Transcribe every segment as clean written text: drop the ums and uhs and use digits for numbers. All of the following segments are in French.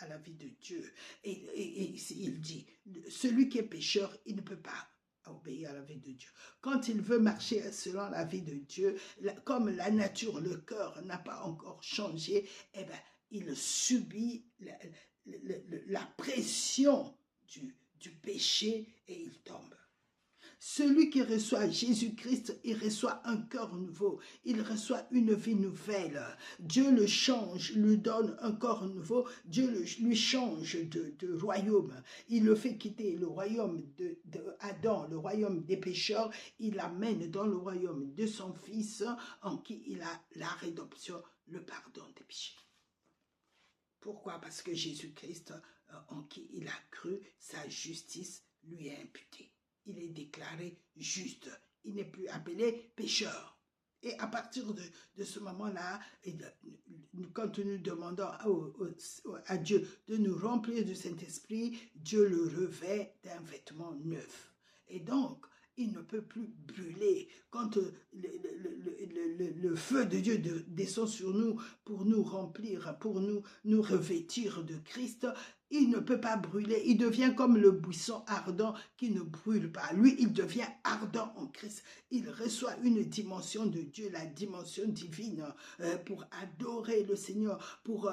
à la vie de Dieu. Et il dit, celui qui est pécheur, il ne peut pas obéir à la vie de Dieu. Quand il veut marcher selon la vie de Dieu, comme la nature, le cœur n'a pas encore changé, eh ben, il subit la pression du péché et il tombe. Celui qui reçoit Jésus-Christ, il reçoit un cœur nouveau, il reçoit une vie nouvelle. Dieu le change, lui donne un corps nouveau, Dieu lui change de royaume. Il le fait quitter le royaume d'Adam, le royaume des pécheurs, il l'amène dans le royaume de son Fils, en qui il a la rédemption, le pardon des péchés. Pourquoi? Parce que Jésus-Christ, en qui il a cru, sa justice lui est imputée. Il est déclaré juste. Il n'est plus appelé pécheur. Et à partir de ce moment-là, quand nous demandons à Dieu de nous remplir du Saint-Esprit, Dieu le revêt d'un vêtement neuf. Et donc, il ne peut plus brûler. Quand le feu de Dieu descend sur nous pour nous remplir, pour nous revêtir de Christ, il ne peut pas brûler. Il devient comme le buisson ardent qui ne brûle pas. Lui, il devient ardent en Christ. Il reçoit une dimension de Dieu, la dimension divine, pour adorer le Seigneur, pour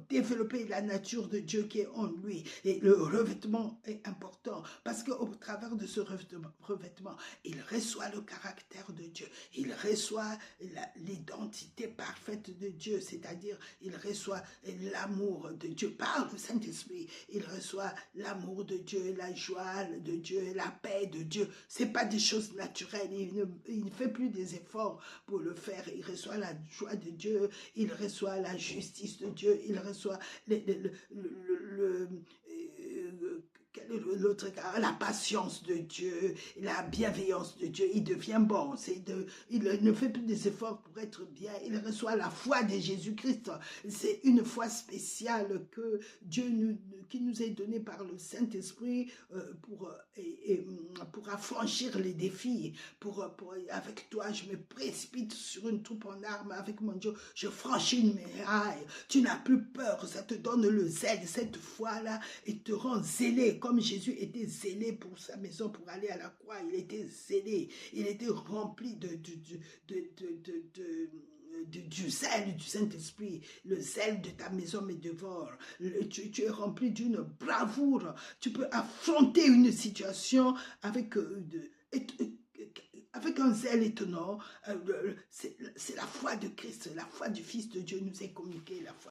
développer la nature de Dieu qui est en lui. Et le revêtement est important parce qu'au travers de ce revêtement, il reçoit le caractère de Dieu. Il reçoit l'identité parfaite de Dieu, c'est-à-dire il reçoit l'amour de Dieu par le Saint-Esprit. Il reçoit l'amour de Dieu, la joie de Dieu, la paix de Dieu. C'est pas des choses naturelles. Il ne fait plus des efforts pour le faire. Il reçoit la joie de Dieu. Il reçoit la justice de Dieu. Il reçoit l'autre cas, la patience de Dieu, la bienveillance de Dieu. Il devient bon. Il ne fait plus des efforts pour être bien. Il reçoit la foi de Jésus-Christ. C'est une foi spéciale que Dieu qui nous est donnée par le Saint-Esprit pour affranchir les défis. Avec toi, je me précipite sur une troupe en armes. Avec mon Dieu, je franchis une muraille. Tu n'as plus peur. Ça te donne le zèle, cette foi-là, et te rend zélé. Comme Jésus était zélé pour sa maison, pour aller à la croix, il était zélé, il était rempli du zèle du Saint-Esprit, le zèle de ta maison me dévore. Tu es rempli d'une bravoure, tu peux affronter une situation avec un zèle étonnant. C'est la foi de Christ, la foi du Fils de Dieu nous est communiquée, la foi